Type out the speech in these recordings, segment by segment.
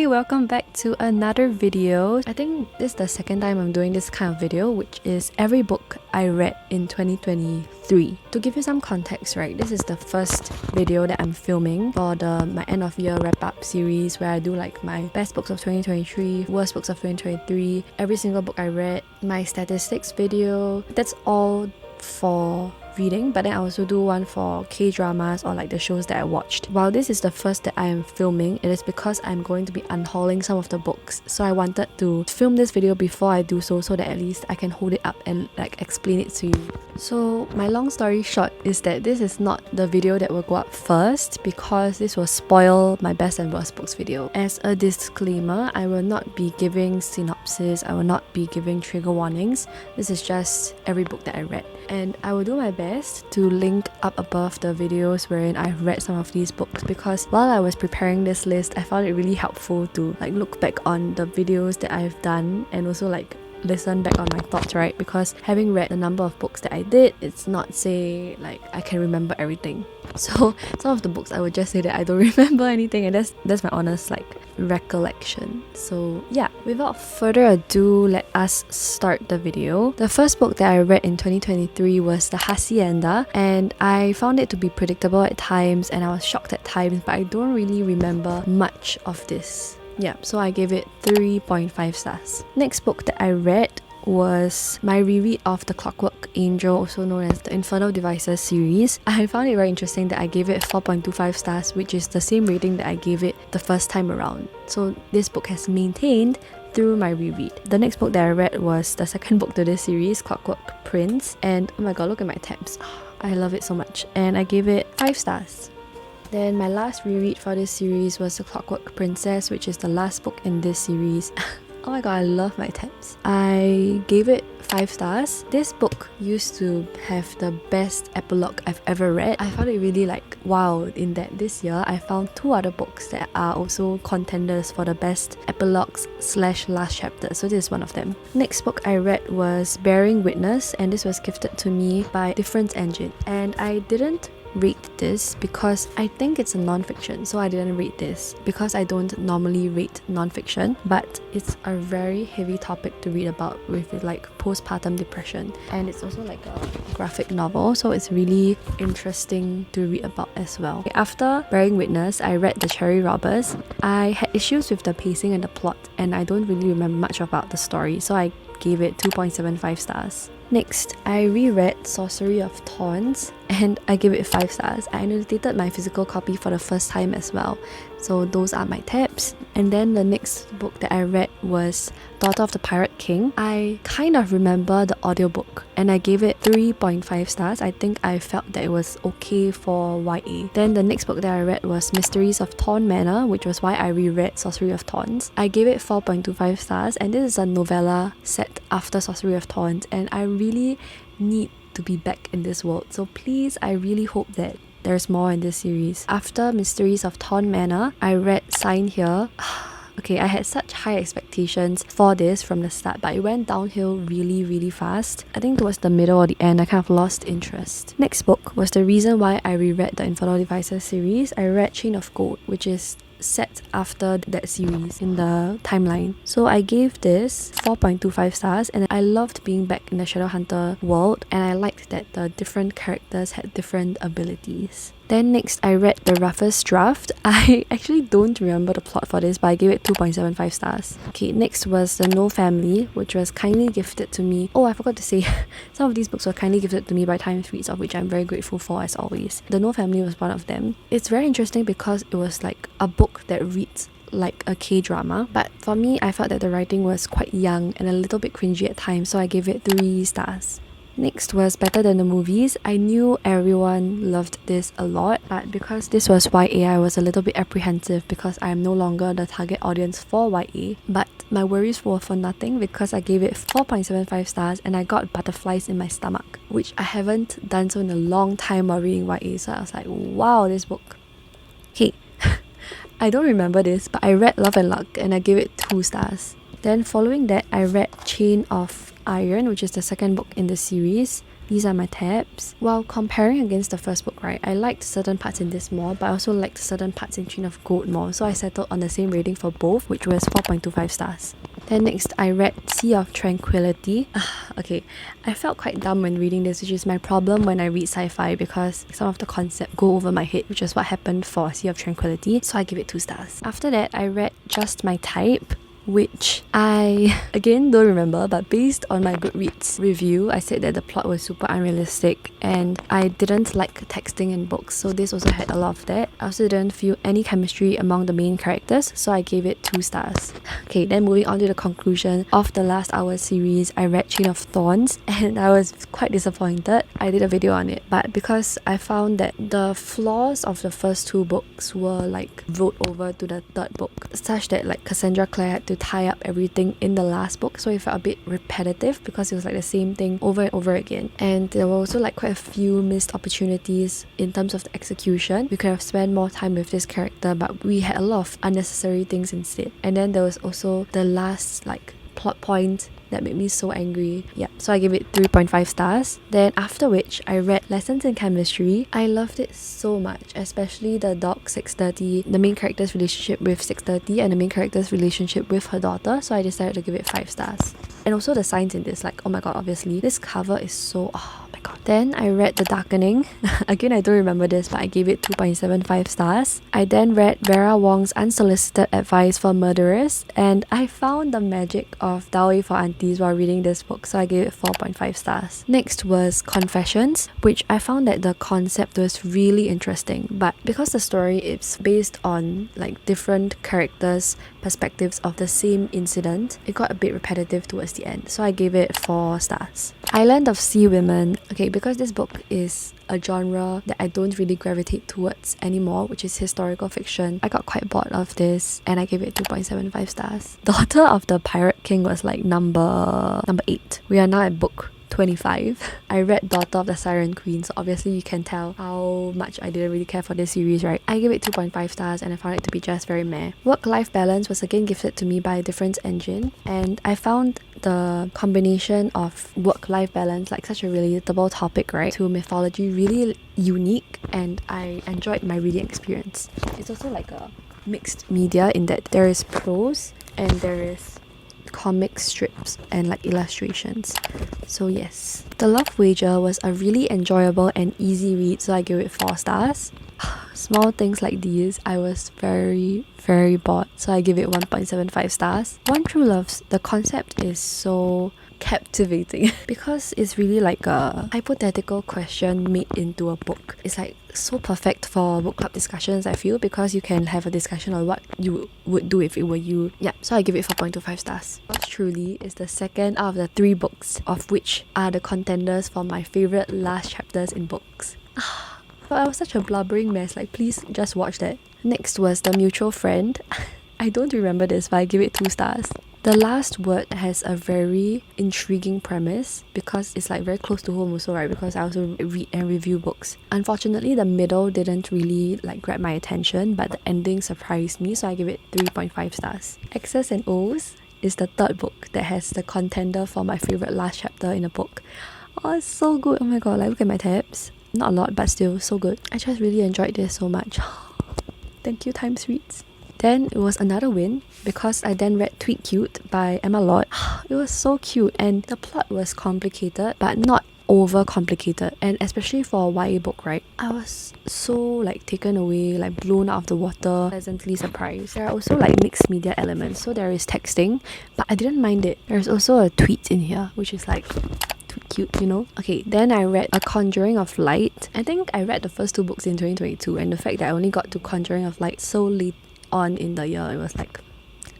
Hey, welcome back to another video. I think this is the second time I'm doing this kind of video, which is every book I read in 2023. To give you some context, right, this is the first video that I'm filming for my end of year wrap-up series where I do like my best books of 2023, worst books of 2023, every single book I read, my statistics video. That's all for reading, but then I also do one for K-dramas or like the shows that I watched. While this is the first that I am filming, it is because I'm going to be unhauling some of the books, so I wanted to film this video before I do so that at least I can hold it up and like explain it to you. So my long story short is that this is not the video that will go up first because this will spoil my best and worst books video. As a disclaimer, I will not be giving synopsis, I will not be giving trigger warnings. This is just every book that I read, and I will do my best to link up above the videos wherein I've read some of these books, because while I was preparing this list, I found it really helpful to like look back on the videos that I've done and also like listen back on my thoughts, right? Because having read the number of books that I did, it's not say like I can remember everything. So some of the books I would just say that I don't remember anything, and that's my honest like recollection. So yeah, without further ado, let us start the video. The first book that I read in 2023 was The Hacienda, and I found it to be predictable at times and I was shocked at times, but I don't really remember much of this. Yeah, so I gave it 3.5 stars. Next book that I read was my reread of The Clockwork Angel, also known as the Infernal Devices series. I found it very interesting that I gave it 4.25 stars, which is the same rating that I gave it the first time around. So this book has maintained through my reread. The next book that I read was the second book to this series, Clockwork Prince, and oh my god, look at my tabs. I love it so much, and I gave it 5 stars. Then my last reread for this series was The Clockwork Princess, which is the last book in this series. Oh my god, I love my tabs. I gave it 5 stars. This book used to have the best epilogue I've ever read. I found it really like wow, in that this year I found 2 other books that are also contenders for the best epilogues / last chapter, so this is one of them. Next book I read was Bearing Witness, and this was gifted to me by Difference Engine, and I didn't read this because I think it's a non-fiction, so I didn't read this because I don't normally read non-fiction, but it's a very heavy topic to read about with like postpartum depression, and it's also like a graphic novel, so it's really interesting to read about as well. After Bearing Witness, I read The Cherry Robbers. I had issues with the pacing and the plot, and I don't really remember much about the story, so I gave it 2.75 stars. Next, I reread Sorcery of Thorns, and I gave it 5 stars. I annotated my physical copy for the first time as well, so those are my tabs. And then the next book that I read was Daughter of the Pirate King. I kind of remember the audiobook, and I gave it 3.5 stars. I think I felt that it was okay for YA. Then the next book that I read was Mysteries of Thorn Manor, which was why I reread Sorcery of Thorns. I gave it 4.25 stars, and this is a novella set after Sorcery of Thorns, and I really need to be back in this world, so please, I really hope that there's more in this series. After Mysteries of Thorn Manor, I read Sign Here. Okay, I had such high expectations for this from the start, but it went downhill really fast. I think towards the middle or the end, I kind of lost interest. Next book was the reason why I reread the Infernal Devices series. I read Chain of Gold, which is set after that series in the timeline. So I gave this 4.25 stars, and I loved being back in the Shadowhunter world, and I liked that the different characters had different abilities. Then next, I read The Roughest Draft. I actually don't remember the plot for this, but I gave it 2.75 stars. Okay, next was The No Family, which was kindly gifted to me. Oh, I forgot to say, some of these books were kindly gifted to me by Times Reads, of which I'm very grateful for as always. The No Family was one of them. It's very interesting because it was like a book that reads like a K-drama, but for me, I felt that the writing was quite young and a little bit cringy at times, so I gave it 3 stars. Next was Better Than the Movies. I knew everyone loved this a lot, but because this was YA, I was a little bit apprehensive because I am no longer the target audience for YA. But my worries were for nothing because I gave it 4.75 stars and I got butterflies in my stomach, which I haven't done so in a long time while reading YA, so I was like, wow, this book. Okay, I don't remember this, but I read Love and Luck and I gave it 2 stars. Then following that, I read Chain of Iron, which is the second book in the series. These are my tabs. While comparing against the first book, right, I liked certain parts in this more, but I also liked certain parts in Chain of Gold more, so I settled on the same rating for both, which was 4.25 stars. Then next, I read Sea of Tranquility. Okay, I felt quite dumb when reading this, which is my problem when I read sci-fi, because some of the concepts go over my head, which is what happened for Sea of Tranquility, so I give it 2 stars. After that, I read Just My Type, which I, again, don't remember, but based on my Goodreads review, I said that the plot was super unrealistic and I didn't like texting in books, so this also had a lot of that. I also didn't feel any chemistry among the main characters, so I gave it 2 stars. Okay, then moving on to the conclusion of the last hour series, I read Chain of Thorns and I was quite disappointed. I did a video on it, but because I found that the flaws of the first 2 books were like rolled over to the third book, such that like Cassandra Clare had to tie up everything in the last book, so it felt a bit repetitive because it was like the same thing over and over again. And there were also like quite a few missed opportunities in terms of the execution. We could have spent more time with this character, but we had a lot of unnecessary things instead. And then there was also the last like plot point that made me so angry. Yeah, so I gave it 3.5 stars. Then after which, I read Lessons in Chemistry. I loved it so much, especially the Doc 630, the main character's relationship with 630 and the main character's relationship with her daughter, so I decided to give it 5 stars. And also the signs in this, like, oh my god, obviously, this cover is so, oh my god. Then I read The Darkening. Again, I don't remember this, but I gave it 2.75 stars. I then read Vera Wong's Unsolicited Advice for Murderers, and I found the magic of Dowry for Aunties while reading this book, so I gave it 4.5 stars. Next was Confessions, which I found that the concept was really interesting, but because the story is based on like different characters' perspectives of the same incident, it got a bit repetitive towards the end, so I gave it 4 stars. Island of Sea Women. Okay, because this book is a genre that I don't really gravitate towards anymore, which is historical fiction, I got quite bored of this and I gave it 2.75 stars. Daughter of the Pirate King was like number 8. We are now at book 25. I read Daughter of the Siren Queen, so obviously you can tell how much I didn't really care for this series, right? I gave it 2.5 stars and I found it to be just very meh. Work-life balance was again gifted to me by Difference Engine, and I found the combination of work-life balance, like such a relatable topic, right, to mythology, really unique, and I enjoyed my reading experience. It's also like a mixed media in that there is prose and there is comic strips and like illustrations. So yes, The Love Wager was a really enjoyable and easy read, so I gave it 4 stars. Small things like these, I was very bored, so I give it 1.75 stars. One True Loves, the concept is so captivating because it's really like a hypothetical question made into a book. It's like so perfect for book club discussions, I feel, because you can have a discussion on what you would do if it were you. Yeah, so I give it 4.25 stars. Yours Truly is the second out of the 3 books, of which are the contenders for my favourite last chapters in books. But I was such a blubbering mess, like please just watch that. Next was The Mutual Friend. I don't remember this, but I give it 2 stars. The Last Word has a very intriguing premise because it's like very close to home also, right? Because I also read and review books. Unfortunately, the middle didn't really like grab my attention, but the ending surprised me, so I give it 3.5 stars. X's and O's is the third book that has the contender for my favourite last chapter in a book. Oh, it's so good. Oh my god, like look at my tabs. Not a lot, but still so good. I just really enjoyed this so much. Thank you, Times Reads. Then it was another win because I then read Tweet Cute by Emma Lott. It was so cute and the plot was complicated but not over complicated, and especially for a YA book, right? I was so like taken away, like blown out of the water, pleasantly surprised. There are also like mixed media elements, so there is texting, but I didn't mind it. There's also a tweet in here, which is like cute, you know? Okay, then I read A Conjuring of Light. I think I read the first 2 books in 2022, and the fact that I only got to Conjuring of Light so late on in the year, it was like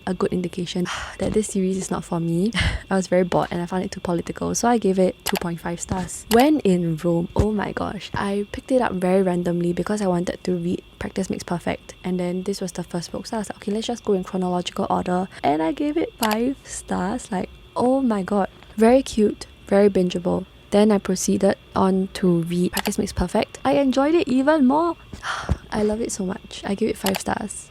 a good indication that this series is not for me. I was very bored and I found it too political, so I gave it 2.5 stars. When in Rome, oh my gosh, I picked it up very randomly because I wanted to read Practice Makes Perfect, and then this was the first book, so I was like, okay, let's just go in chronological order, and I gave it 5 stars. Like, oh my god, very cute, very bingeable. Then I proceeded on to read Practice Makes Perfect. I enjoyed it even more. I love it so much. I give it 5 stars.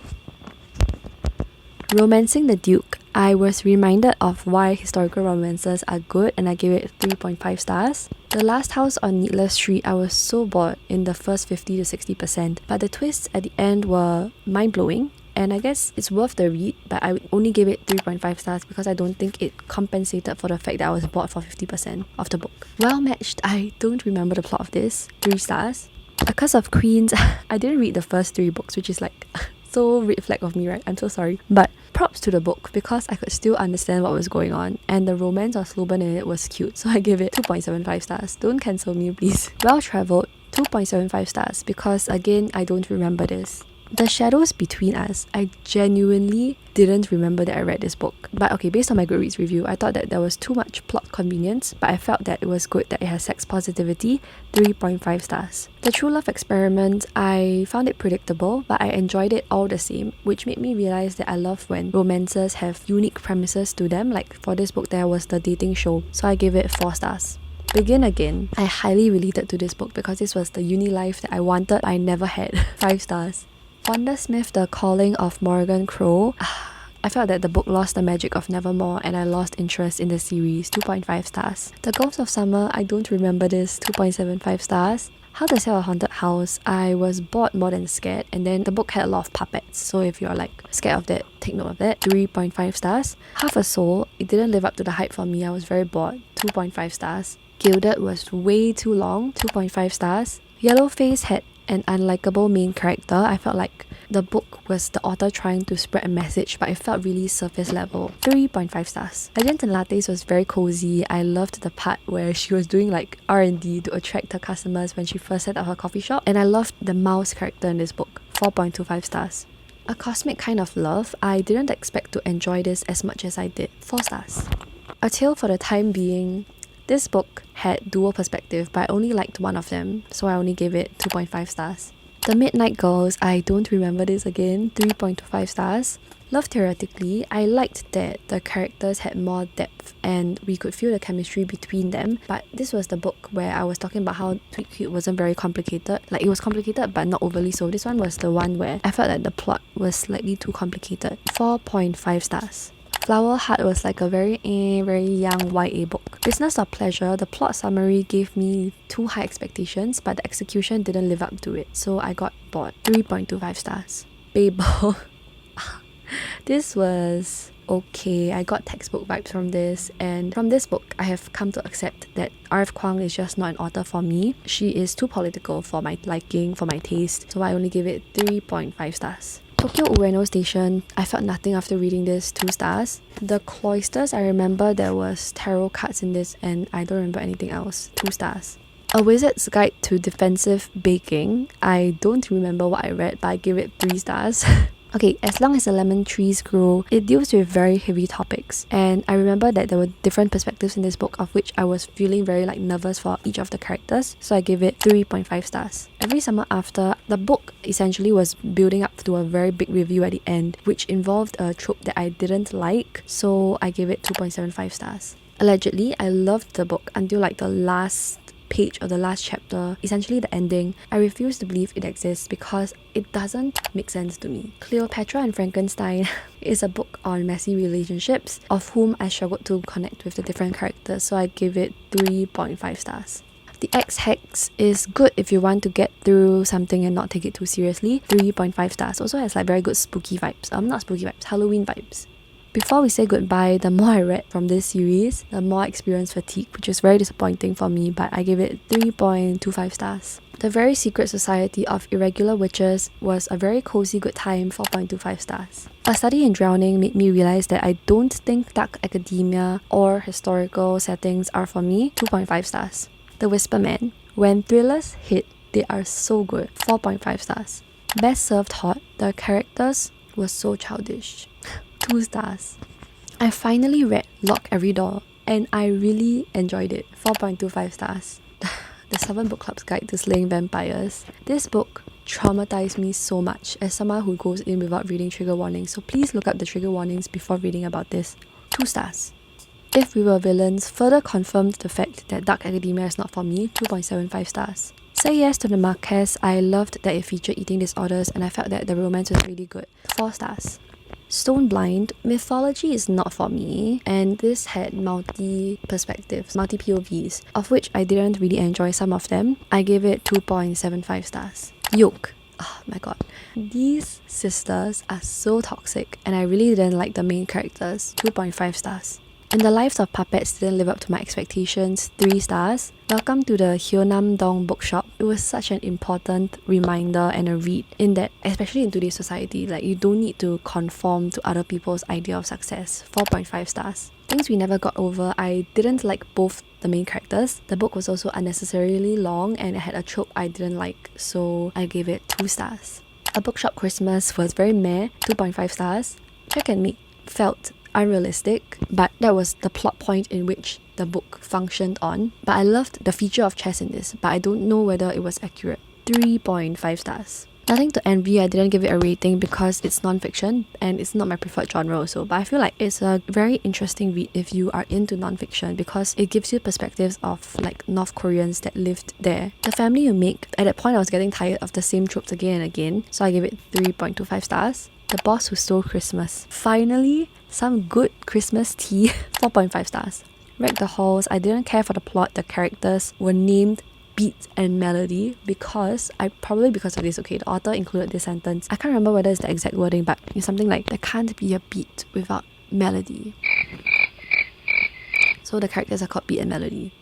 Romancing the Duke. I was reminded of why historical romances are good and I gave it 3.5 stars. The Last House on Needless Street, I was so bored in the first 50 to 60%, but the twists at the end were mind-blowing. And I guess it's worth the read, but I only gave it 3.5 stars because I don't think it compensated for the fact that I was bored for 50% of the book. Well Matched, I don't remember the plot of this. 3 stars. A Curse of Queens, I didn't read the first 3 books, which is like so red flag of me, right? I'm so sorry. But props to the book because I could still understand what was going on and the romance of Sloban in it was cute, so I give it 2.75 stars. Don't cancel me, please. Well Travelled, 2.75 stars because again, I don't remember this. The Shadows Between Us, I genuinely didn't remember that I read this book. But okay, based on my Goodreads review, I thought that there was too much plot convenience, but I felt that it was good that it has sex positivity, 3.5 stars. The True Love Experiment, I found it predictable, but I enjoyed it all the same, which made me realize that I love when romances have unique premises to them. Like for this book, there was the dating show, so I gave it 4 stars. Begin Again, I highly related to this book because this was the uni life that I wanted but I never had. 5 stars. Fonda Smith, The Calling of Morgan Crow. I felt that the book lost the magic of Nevermore and I lost interest in the series. 2.5 stars. The Ghost of Summer, I don't remember this. 2.75 stars. How to Sell a Haunted House, I was bored more than scared, and then the book had a lot of puppets, so if you're like scared of that, take note of that. 3.5 stars. Half a Soul, it didn't live up to the hype for me, I was very bored. 2.5 stars. Gilded was way too long. 2.5 stars. Yellowface had an unlikable main character. I felt like the book was the author trying to spread a message, but it felt really surface level. 3.5 stars. Legends and Lattes was very cozy. I loved the part where she was doing like R&D to attract her customers when she first set up her coffee shop, and I loved the mouse character in this book. 4.25 stars. A Cosmic Kind of Love, I didn't expect to enjoy this as much as I did. 4 stars. A Tale for the Time Being, this book had dual perspective, but I only liked one of them, so I only gave it 2.5 stars. The Midnight Girls, I don't remember this again, 3.25 stars. Love Theoretically, I liked that the characters had more depth and we could feel the chemistry between them, but this was the book where I was talking about how Tweet Cute wasn't very complicated. Like it was complicated but not overly so. This one was the one where I felt that the plot was slightly too complicated. 4.5 stars. Flower Heart was like a very young YA book. Business of Pleasure, the plot summary gave me too high expectations, but the execution didn't live up to it, so I got bored. 3.25 stars. Babel. This was okay. I got textbook vibes from this, and from this book, I have come to accept that R.F. Kuang is just not an author for me. She is too political for my liking, for my taste, so I only give it 3.5 stars. Tokyo Ueno Station, I felt nothing after reading this. 2 stars. The Cloisters, I remember there was tarot cards in this and I don't remember anything else. 2 stars. A Wizard's Guide to Defensive Baking, I don't remember what I read, but I gave it 3 stars. Okay, As Long as the Lemon Trees Grow, it deals with very heavy topics, and I remember that there were different perspectives in this book, of which I was feeling very nervous for each of the characters, so I gave it 3.5 stars. Every Summer After, the book essentially was building up to a very big review at the end, which involved a trope that I didn't like, so I gave it 2.75 stars. Allegedly, I loved the book until the last page or the last chapter, essentially the ending. I refuse to believe it exists because it doesn't make sense to me. Cleopatra and Frankenstein is a book on messy relationships, of whom I struggled to connect with the different characters, so I give it 3.5 stars. The Ex-Hex is good if you want to get through something and not take it too seriously. 3.5 stars. Also has very good spooky vibes. Not spooky vibes, Halloween vibes. Before we say goodbye, the more I read from this series, the more I experienced fatigue, which is very disappointing for me, but I gave it 3.25 stars. The Very Secret Society of Irregular Witches was a very cozy good time, 4.25 stars. A Study in Drowning made me realize that I don't think dark academia or historical settings are for me, 2.5 stars. The Whisper Man, when thrillers hit, they are so good, 4.5 stars. Best Served Hot, the characters were so childish. 2 stars. I finally read Lock Every Door and I really enjoyed it. 4.25 stars. The 7 Book Club's Guide to Slaying Vampires. This book traumatized me so much as someone who goes in without reading trigger warnings, so please look up the trigger warnings before reading about this. 2 stars. If We Were Villains further confirmed the fact that dark academia is not for me. 2.75 stars. Say Yes to the Marquess, I loved that it featured eating disorders and I felt that the romance was really good. 4 stars. Stone Blind, mythology is not for me, and this had multi-perspectives, multi-POVs, of which I didn't really enjoy some of them. I gave it 2.75 stars. Yoke. Oh my god. These sisters are so toxic, and I really didn't like the main characters. 2.5 stars. And the lives of puppets didn't live up to my expectations. 3 stars. Welcome to the Hyonam Dong bookshop. It was such an important reminder and a read in that, especially in today's society, like you don't need to conform to other people's idea of success. 4.5 stars. Things we never got over. I didn't like both the main characters. The book was also unnecessarily long and it had a trope I didn't like, so I gave it 2 stars. A Bookshop Christmas was very meh. 2.5 stars. Check and Mate felt unrealistic, but that was the plot point in which the book functioned on. But I loved the feature of chess in this, but I don't know whether it was accurate. 3.5 stars. Nothing to envy. I didn't give it a rating because it's non-fiction and it's not my preferred genre also, but I feel like it's a very interesting read if you are into non-fiction because it gives you perspectives of like North Koreans that lived there. The family you make, at that point I was getting tired of the same tropes again and again, so I gave it 3.25 stars. The Boss Who Stole Christmas. Finally, some good Christmas tea. 4.5 stars. Wreck the Halls. I didn't care for the plot. The characters were named Beat and Melody because of this, okay, the author included this sentence. I can't remember whether it's the exact wording, but it's something like, there can't be a beat without melody. So the characters are called Beat and Melody.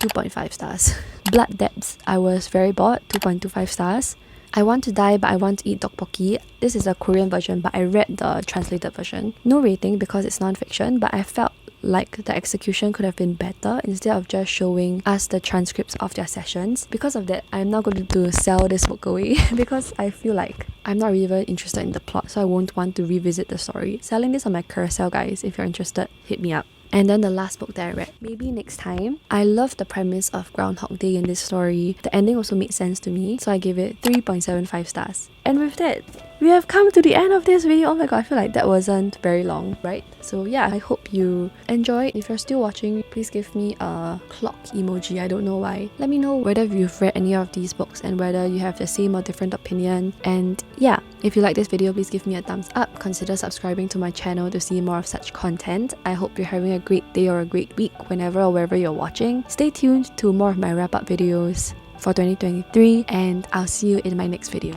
2.5 stars. Blood Depths. I was very bored. 2.25 stars. I Want to Die But I Want to Eat Tteokbokki. This is a Korean version, but I read the translated version. No rating because it's non-fiction, but I felt like the execution could have been better instead of just showing us the transcripts of their sessions. Because of that, I'm not going to sell this book away because I feel like I'm not really very interested in the plot, so I won't want to revisit the story. Selling this on my Carousel, guys. If you're interested, hit me up. And then the last book that I read, maybe next time. I love the premise of Groundhog Day in this story. The ending also made sense to me, so I gave it 3.75 stars. And with that, we have come to the end of this video. Oh my god, I feel like that wasn't very long, right? So yeah, I hope you enjoyed. If you're still watching, please give me a clock emoji. I don't know why. Let me know whether you've read any of these books and whether you have the same or different opinion. And yeah, if you like this video, please give me a thumbs up. Consider subscribing to my channel to see more of such content. I hope you're having a great day or a great week whenever or wherever you're watching. Stay tuned to more of my wrap-up videos for 2023 and I'll see you in my next video.